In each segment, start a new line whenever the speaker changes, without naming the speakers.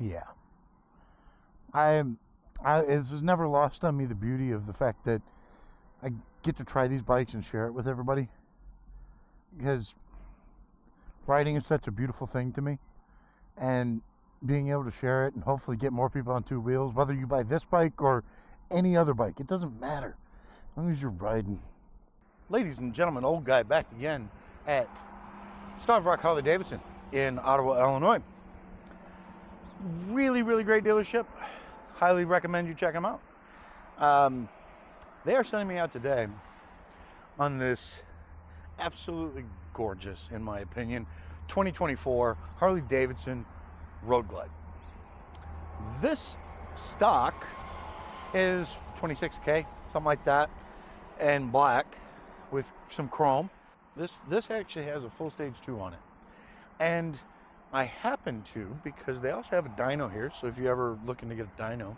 Yeah. It was never lost on me the beauty of the fact that I get to try these bikes and share it with everybody, because riding is such a beautiful thing to me, and being able to share it and hopefully get more people on two wheels, whether you buy this bike or any other bike, it doesn't matter as long as you're riding. Ladies and gentlemen, old guy back again at Starved Rock Harley Davidson in Ottawa, Illinois. Really great dealership. Highly recommend you check them out. They are sending me out today on this absolutely gorgeous, in my opinion, 2024 Harley Davidson Road Glide. This stock is 26K, something like that, and black with some chrome. This actually has a full stage 2 on it, and I happen to, because they also have a dyno here, so if you're ever looking to get a dyno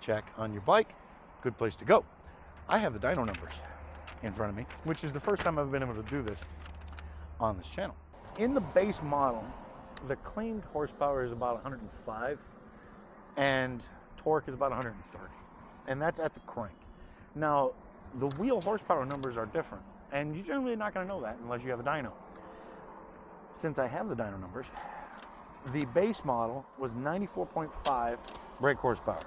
check on your bike, good place to go. I have the dyno numbers in front of me, which is the first time I've been able to do this on this channel. In the base model, the claimed horsepower is about 105 and torque is about 130, and that's at the crank. Now, the wheel horsepower numbers are different, and you're generally not going to know that unless you have a dyno. Since I have the dyno numbers, the base model was 94.5 brake horsepower,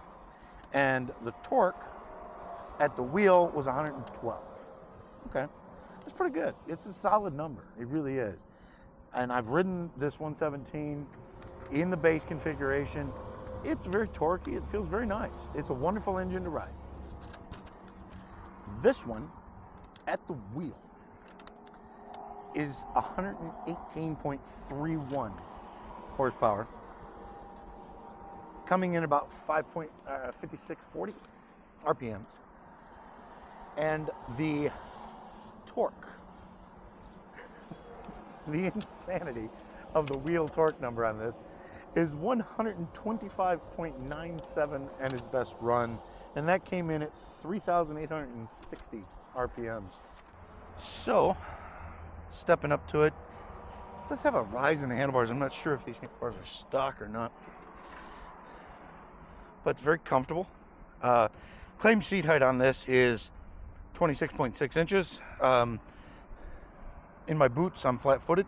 and the torque at the wheel was 112. Okay, that's pretty good. It's a solid number. It really is. And I've ridden this 117 in the base configuration. It's very torquey. It feels very nice. It's a wonderful engine to ride. This one at the wheel is 118.31 horsepower, coming in about 5640 RPMs, and the torque, the insanity of the wheel torque number on this is 125.97 and its best run, and that came in at 3,860 RPMs. So, stepping up to it, let's have a rise in the handlebars. I'm not sure if these handlebars are stock or not, but it's very comfortable. Claimed seat height on this is 26.6 inches. In my boots, I'm flat-footed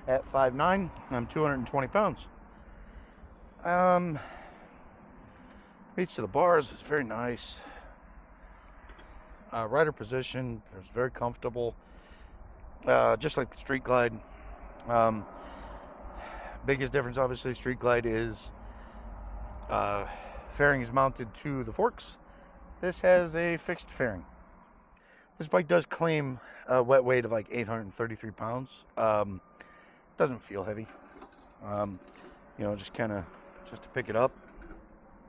at 5'9". I'm 220 pounds. Reach to the bars is very nice. Rider position is very comfortable, just like the Street Glide. Biggest difference, obviously, Street Glide is fairing is mounted to the forks. This has a fixed fairing. This bike does claim a wet weight of like 833 pounds. Doesn't feel heavy. You know, just to pick it up.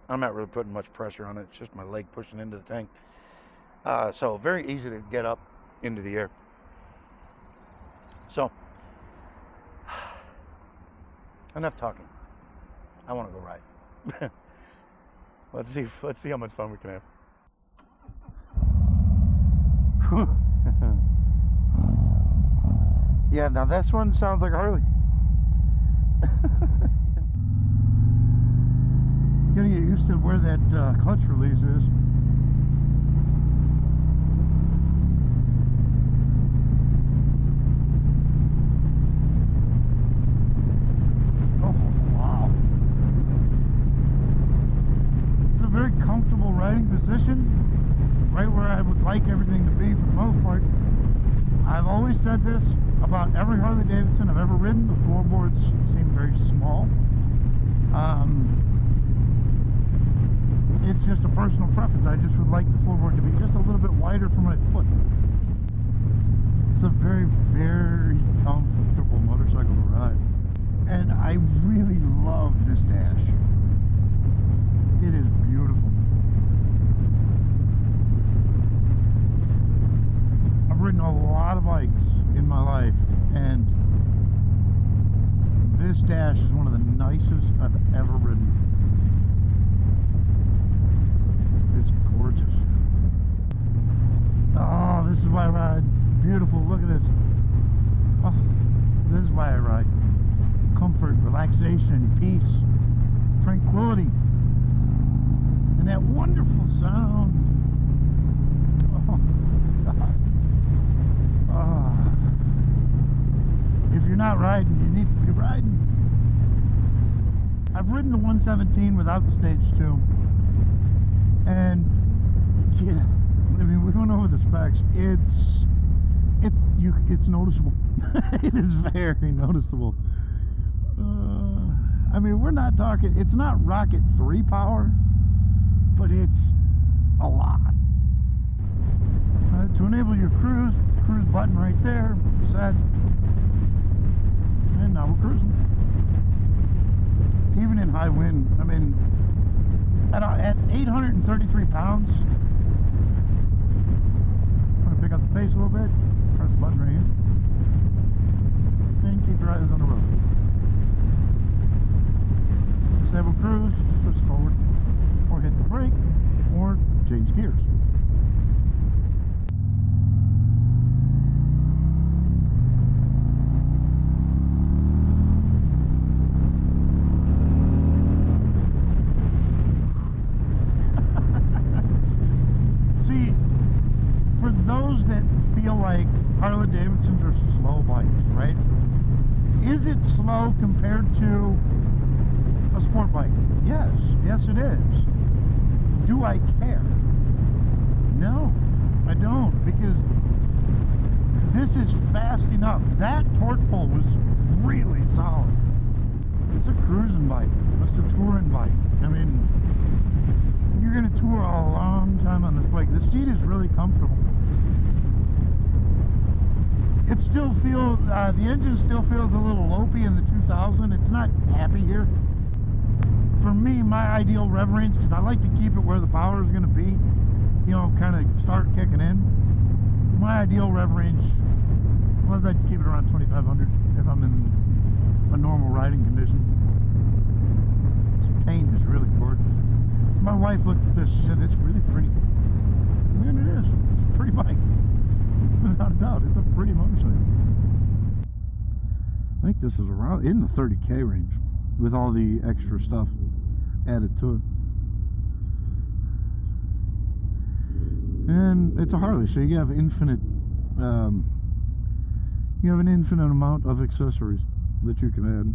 I'm not really putting much pressure on it. It's just my leg pushing into the tank. So very easy to get up into the air. So, enough talking. I want to go ride. Let's see how much fun we can have. Yeah, now this one sounds like a Harley. Gotta get used to where that clutch release is. Oh, wow. It's a very comfortable riding position, right where I would like everything to be for the most part. I've always said this about every Harley Davidson I've ever ridden. The floorboards seem very small. It's just a personal preference. I just would like the floorboard to be just a little bit wider for my foot. It's a very, very comfortable motorcycle to ride. And I really love this dash. It is beautiful. I've ridden a lot of bikes in my life, and this dash is one of the nicest I've ever ridden. It's gorgeous. Oh, this is why I ride. Beautiful. Look at this. Oh, this is why I ride. Comfort, relaxation, peace, tranquility. I've ridden the 117 without the stage 2, and yeah, I mean, we went over the specs. It's noticeable. It is very noticeable. I mean, we're not talking, it's not Rocket 3 power, but it's a lot. To enable your cruise button right there, set, and now we're cruising. Even in high wind, I mean, at 833 pounds, I'm going to pick up the pace a little bit, press the button right here, and keep your eyes on the road. Disable cruise, switch forward, or hit the brake, or change gears. See, for those that feel like Harley Davidsons are slow bikes, right? Is it slow compared to a sport bike? Yes, yes it is. Do I care? No, I don't, because this is fast enough. That torque pull was really solid. It's a cruising bike. It's a touring bike. I mean, you're going to tour a long time on this bike. The seat is really comfortable. It still feels, the engine still feels a little lopey in the 2000. It's not happy here. For me, my ideal rev range, because I like to keep it where the power is going to be, you know, kind of start kicking in. My ideal rev range, well, I'd like to keep it around 2,500 if I'm in a normal riding condition. This paint is really gorgeous. My wife looked at this and said, it's really pretty. And it is. It's a pretty bike. Without a doubt, it's a pretty motorcycle. I think this is around in the 30K range with all the extra stuff added to it. And it's a Harley, so you have infinite an infinite amount of accessories that you can add.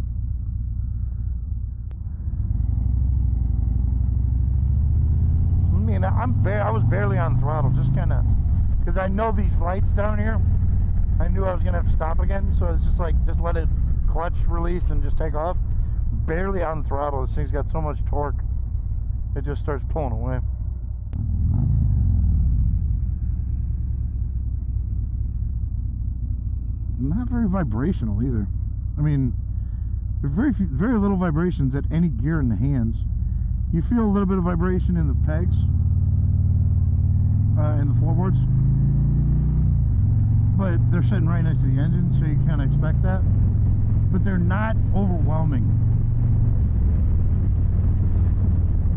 I mean, I was barely on throttle, just kind of, because I know these lights down here, I knew I was gonna have to stop again, so it's just like, just let it clutch release and just take off. Barely on throttle. This thing's got so much torque, it just starts pulling away. Not very vibrational either. I mean, there's very little vibrations at any gear in the hands. You feel a little bit of vibration in the pegs, in the floorboards, but they're sitting right next to the engine, so you can't expect that. But they're not overwhelming.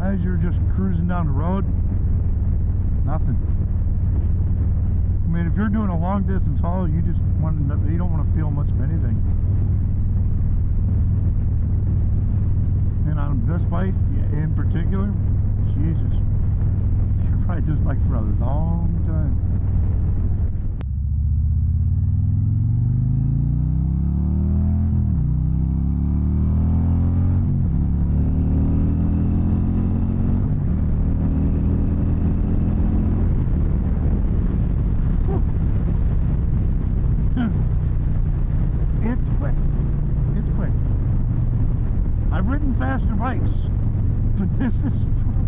As you're just cruising down the road, nothing. I mean, if you're doing a long distance haul, you just want to, you don't want to feel much of anything. And on this bike, in particular, Jesus, you could ride this bike for a long time. Faster bikes, but this is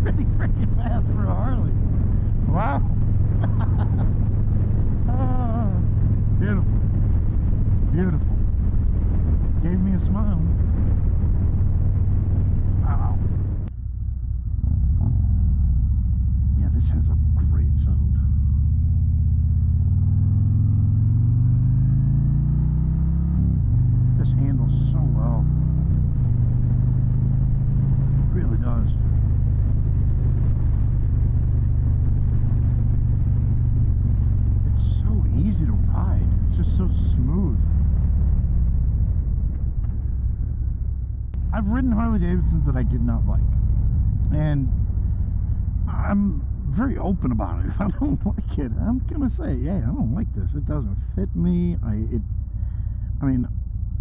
pretty freaking fast for a Harley. Wow. Oh, beautiful, beautiful. Gave me a smile. Wow. Yeah, this has a great sound. This handles so well. Really does. It's so easy to ride. It's just so smooth. I've ridden Harley Davidsons that I did not like, and I'm very open about it. If I don't like it, I'm gonna say, yeah, I don't like this. It doesn't fit me. I mean,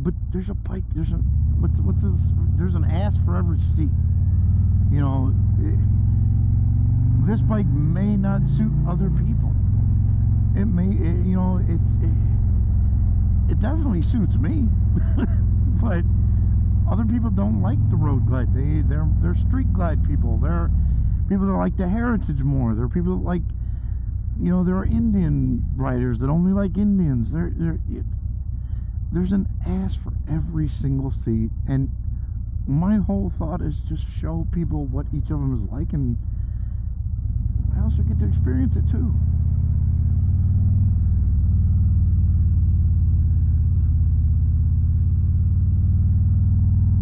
but there's a bike, there's an, what's this, there's an ass for every seat. You know, this bike may not suit other people. It may, you know, it definitely suits me. But other people don't like the Road Glide. They're street glide people. They're people that like the heritage more. There are people that like, you know, there are Indian riders that only like Indians. There's an ass for every single seat, and my whole thought is just show people what each of them is like, and I also get to experience it too.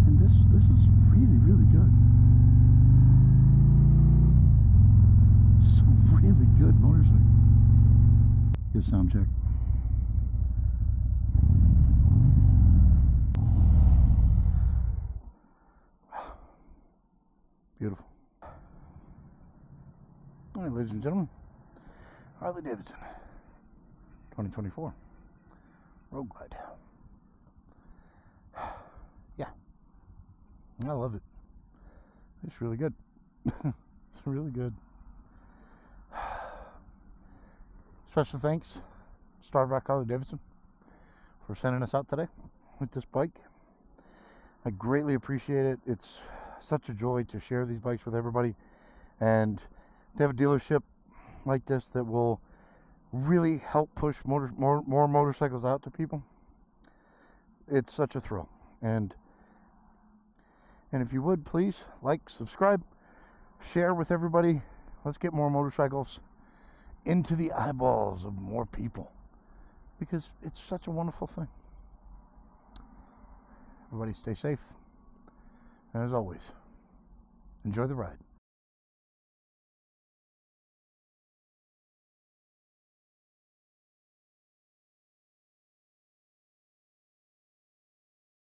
And this is really, really good. It's a really good motorcycle. Get a sound check. Beautiful. All right, ladies and gentlemen, Harley Davidson 2024 Road Glide. Yeah, I love it. It's really good. It's really good. Special thanks, Starvac Harley Davidson, for sending us out today with this bike. I greatly appreciate it. It's such a joy to share these bikes with everybody, and to have a dealership like this that will really help push more motorcycles out to people. It's such a thrill. And if you would, please like, subscribe, share with everybody. Let's get more motorcycles into the eyeballs of more people, because it's such a wonderful thing. Everybody stay safe, and as always, enjoy the ride.